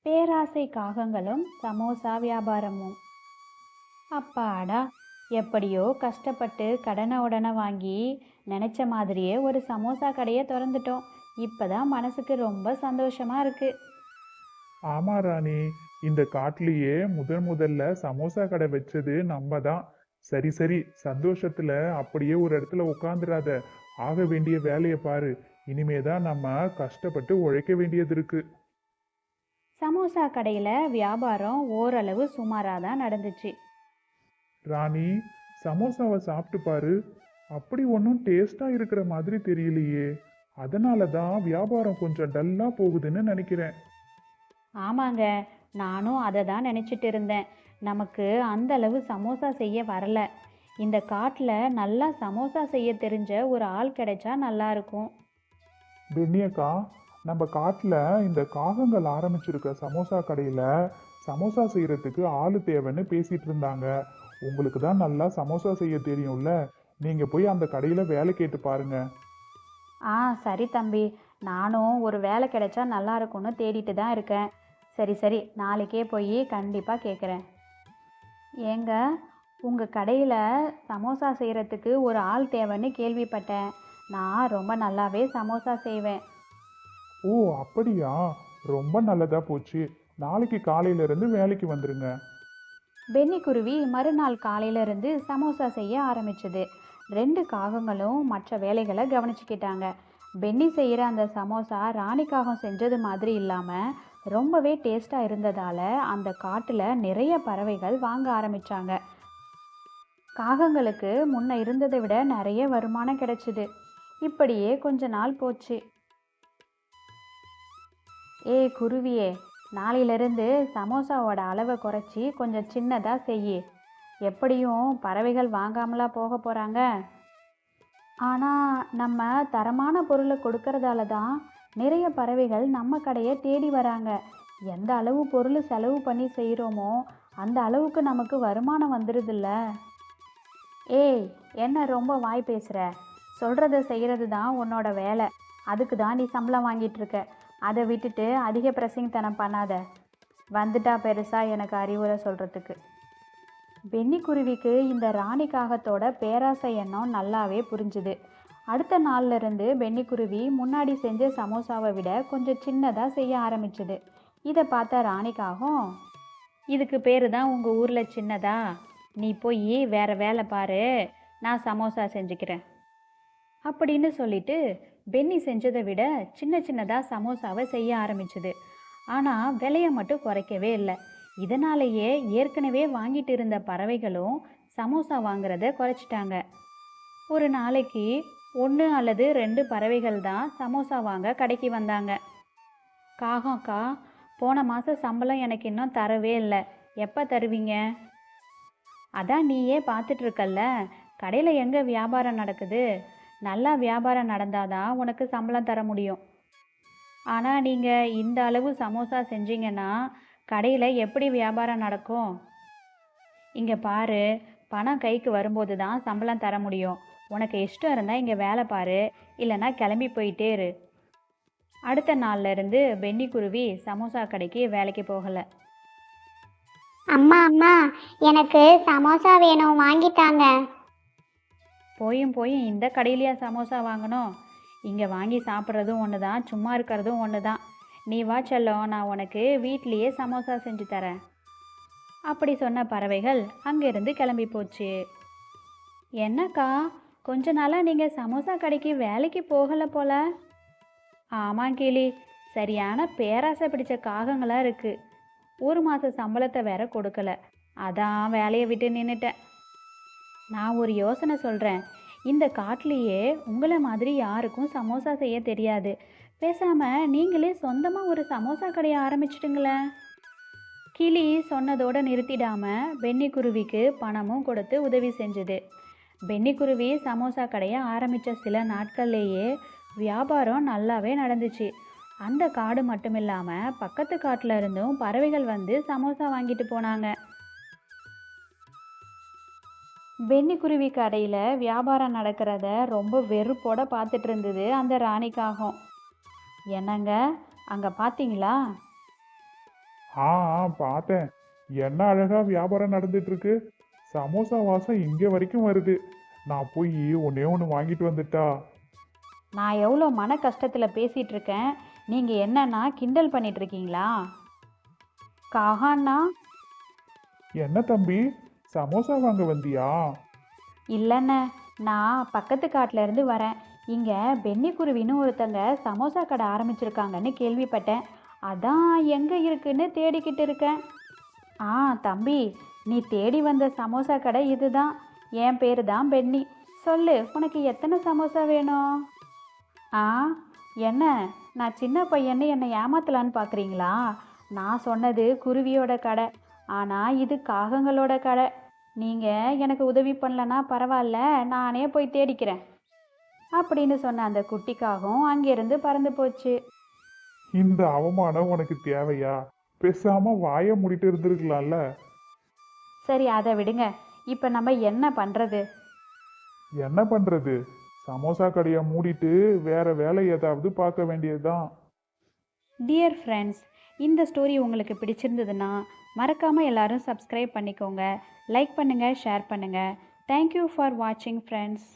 பேராசை காகங்களும் சமோசா வியாபாரமும். அப்பாடா! எப்படியோ கஷ்டப்பட்டு கடனை உடனே வாங்கி நினைச்ச மாதிரியே ஒரு சமோசா கடையை திறந்துட்டோம். இப்பதான் மனசுக்கு ரொம்ப சந்தோஷமா இருக்கு. ஆமா ராணி, இந்த காட்டுலயே முதல்ல சமோசா கடை வச்சது நம்ம தான். சரி சரி, சந்தோஷத்துல அப்படியே ஒரு இடத்துல உட்காந்துராத. ஆக வேண்டிய வேலையை பாரு. இனிமேதான் நம்ம கஷ்டப்பட்டு உழைக்க வேண்டியது இருக்கு. சமோசா கடையில வியாபாரம் ஓரளவு சுமாரா தான் நடந்துச்சு. ராணி, சமோசாவை சாப்பிட்டு பாரு. அப்படி ஒன்றும் டேஸ்டா இருக்கிற மாதிரி தெரியலையே. அதனால தான் வியாபாரம் கொஞ்சம் டல்லா போகுதுன்னு நினைக்கிறேன். ஆமாங்க, நானும் அதை தான் நினைச்சிட்டு இருந்தேன். நமக்கு அந்த அளவு சமோசா செய்ய வரல. இந்த காட்டுல நல்லா சமோசா செய்ய தெரிஞ்ச ஒரு ஆள் கிடைச்சா நல்லா இருக்கும். பென்னியக்கா, நம்ம காட்டுல இந்த காகங்கள் ஆரம்பிச்சிருக்க சமோசா கடையில சமோசா செய்யறதுக்கு ஆளு தேவைன்னு பேசிட்டு இருந்தாங்க. உங்களுக்கு தான் நல்லா சமோசா செய்ய தெரியும்ல. நீங்க போய் அந்த கடையில வேலை கேட்டு பாருங்க. ஆ, சரி தம்பி. நானும் ஒரு வேலை கிடைச்சா நல்லா இருக்கும்னு தேடிட்டு தான் இருக்கேன். சரி சரி, நாளைக்கே போய் கண்டிப்பாக கேட்குறேன். ஏங்க, உங்கள் கடையில் சமோசா செய்கிறதுக்கு ஒரு ஆள் தேவைன்னு கேள்விப்பட்டேன். நான் ரொம்ப நல்லாவே சமோசா செய்வேன். ஓ, அப்படியா? ரொம்ப நல்லதா போச்சு. நாளைக்கு காலையில இருந்து வேலைக்கு வந்துருங்க. பென்னி குருவி மறுநாள் காலையிலிருந்து சமோசா செய்ய ஆரம்பிச்சது. ரெண்டு காகங்களும் மற்ற வேலைகளை கவனிச்சுக்கிட்டாங்க. பென்னி செய்கிற அந்த சமோசா ராணி காகம் செஞ்சது மாதிரி இல்லாமல் ரொம்பவே டேஸ்டாக இருந்ததால் அந்த காட்டில் நிறைய பறவைகள் வாங்க ஆரம்பித்தாங்க. காகங்களுக்கு முன்ன இருந்ததை விட நிறைய வருமானம் கிடைச்சிது. இப்படியே கொஞ்ச நாள் போச்சு. ஏய் குருவியே, நாளையிலிருந்து சமோசாவோட அளவை குறைச்சி கொஞ்சம் சின்னதாக செய். எப்படியும் பறவைகள் வாங்காமலா போக போகிறாங்க. ஆனால் நம்ம தரமான பொருளை கொடுக்கறதால தான் நிறைய பறவைகள் நம்ம கடையை தேடி வராங்க. எந்த அளவு பொருள் செலவு பண்ணி செய்கிறோமோ அந்த அளவுக்கு நமக்கு வருமானம் வந்துடுதுல்ல. ஏய், என்ன ரொம்ப வாய் பேசுகிற? சொல்கிறத செய்கிறது தான் உன்னோட வேலை. அதுக்கு தான் நீ சம்பளம் வாங்கிட்டு இருக்க. அதை விட்டுட்டு அதிக பிரசங்கத்தனம் பண்ணாத. வந்துட்டா பெருசா எனக்கு அறிவுரை சொல்கிறதுக்கு. பென்னி குருவிக்கு இந்த ராணி காகத்தோட பேராசை எண்ணம் நல்லாவே புரிஞ்சுது. அடுத்த நாள்ல இருந்து பென்னி குருவி முன்னாடி செஞ்ச சமோசாவை விட கொஞ்சம் சின்னதாக செய்ய ஆரம்பிச்சுது. இதை பார்த்த ராணி காகம், இதுக்கு பேரு தான் உங்கள் ஊரில் சின்னதா? நீ போய் வேற வேலை பாரு, நான் சமோசா செஞ்சுக்கிறேன் அப்படின்னு சொல்லிட்டு பென்னி செஞ்சதை விட சின்ன சின்னதாக சமோசாவை செய்ய ஆரம்பிச்சுது. ஆனால் விலையை மட்டும் குறைக்கவே இல்லை. இதனாலேயே ஏற்கனவே வாங்கிட்டு இருந்த பறவைகளும் சமோசா வாங்குறத குறைச்சிட்டாங்க. ஒரு நாளைக்கு 1 அல்லது 2 பறவைகள் தான் சமோசா வாங்க கடைக்கு வந்தாங்க. காகம்க்கா, போன மாதம் சம்பளம் எனக்கு இன்னும் தரவே இல்லை. எப்போ தருவீங்க? அதான் நீயே பார்த்துட்டு இருக்கல்ல, கடையில் எங்கே வியாபாரம் நடக்குது? நல்லா வியாபாரம் நடந்தாதான் உனக்கு சம்பளம் தர முடியும். ஆனால் நீங்கள் இந்த அளவு சமோசா செஞ்சீங்கன்னா கடையில் எப்படி வியாபாரம் நடக்கும்? இங்கே பாரு, பணம் கைக்கு வரும்போது தான் சம்பளம் தர முடியும். உனக்கு இஷ்டம் இருந்தால் இங்கே வேலை பாரு, இல்லைன்னா கிளம்பி போயிட்டே இரு. அடுத்த நாள்ல இருந்து பென்னி குருவி சமோசா கடைக்கு வேலைக்கு போகலை. அம்மா அம்மா, எனக்கு சமோசா வேணும், வாங்கித்தாங்க. போயும் போயும் இந்த கடையிலையா சமோசா வாங்கணும்? இங்கே வாங்கி சாப்பிட்றதும் ஒன்று தான், சும்மா இருக்கிறதும் ஒன்று தான். நீ வா செல்லம், நான் உனக்கு வீட்லேயே சமோசா செஞ்சு தரேன். அப்படி சொன்ன பறவைகள் அங்கேருந்து கிளம்பி போச்சு. என்னக்கா, கொஞ்ச நாளாக நீங்கள் சமோசா கடைக்கு வேலைக்கு போகலை போல? ஆமாம் கிளி, சரியான பேராசை பிடிச்ச காகங்களாக இருக்குது. 1 மாத சம்பளத்தை வேற கொடுக்கல. அதான் வேலையை விட்டு நின்றுட்டேன். நான் ஒரு யோசனை சொல்கிறேன். இந்த காட்டிலேயே உங்களை மாதிரி யாருக்கும் சமோசா செய்ய தெரியாது. பேசாமல் நீங்களே சொந்தமாக ஒரு சமோசா கடையை ஆரம்பிச்சிட்டுங்களேன். கிளி சொன்னதோடு நிறுத்திடாம பென்னி குருவிக்கு பணமும் கொடுத்து உதவி செஞ்சுது. பென்னி குருவி சமோசா கடையை ஆரம்பித்த சில நாட்கள்லேயே வியாபாரம் நல்லாவே நடந்துச்சு. அந்த காடு மட்டும் இல்லாமல் பக்கத்து காட்டில் இருந்தும் பறவைகள் வந்து சமோசா வாங்கிட்டு போனாங்க. பென்னி குருவி கடையில் வியாபாரம் நடக்கிறத ரொம்ப வெறுப்போட பார்த்துட்டு இருந்தது அந்த ராணிக்காகம். என்னங்க, அங்கே பார்த்தீங்களா? ஆ பார்த்தேன். என்ன அழகா வியாபாரம் நடந்துட்டு இருக்கு. சமோசா வாசம் இங்க வரைக்கும் வருது. நான் போய் ஒன்னே ஒன்று வாங்கிட்டு வந்துட்டா. நான் எவ்வளோ மன கஷ்டத்தில் பேசிகிட்டு இருக்கேன், நீங்கள் என்னன்னா கிண்டல் பண்ணிட்டு இருக்கீங்களா? காஹான்னா? என்ன தம்பி, சமோசா வாங்க வந்தியா? இல்லைண்ணே, நான் பக்கத்து காட்டுல இருந்து வரேன். இங்கே பென்னி குருவின்னு ஒருத்தங்க சமோசா கடை ஆரம்பிச்சிருக்காங்கன்னு கேள்விப்பட்டேன். அதான் எங்கே இருக்குன்னு தேடிக்கிட்டு இருக்கேன். ஆ தம்பி, நீ தேடி வந்த சமோசா கடை இதுதான். என் பேரு தான் பென்னி. சொல்லு, உனக்கு எத்தனை சமோசா வேணும்? ஆ என்ன, நான் சின்ன பையன்னு என்னை ஏமாத்தலான்னு பார்க்குறீங்களா? நான் சொன்னது குருவியோட கடை, ஆனால் இது காகங்களோட கடை. நீங்கள் எனக்கு உதவி பண்ணலன்னா பரவாயில்ல, நானே போய் தேடிக்கிறேன் அப்படின்னு சொன்ன அந்த குட்டிக்காகவும் அங்கேருந்து பறந்து போச்சு. இந்த அவமானம் உனக்கு தேவையா? பேசாம வாயை மூடிட்டு இருந்திருக்கலாம்ல. சரி, அதை விடுங்க. இப்போ நம்ம என்ன பண்ணுறது? என்ன பண்றது? சமோசா கடையை மூடிட்டு வேற வேலை ஏதாவது பார்க்க வேண்டியதுதான். டியர் ஃப்ரெண்ட்ஸ், இந்த ஸ்டோரி உங்களுக்கு பிடிச்சிருந்ததுன்னா மறக்காமல் எல்லாரும் சப்ஸ்கிரைப் பண்ணிக்கோங்க, லைக் பண்ணுங்கள், ஷேர் பண்ணுங்கள். தேங்க்யூ ஃபார் வாட்சிங் ஃப்ரெண்ட்ஸ்.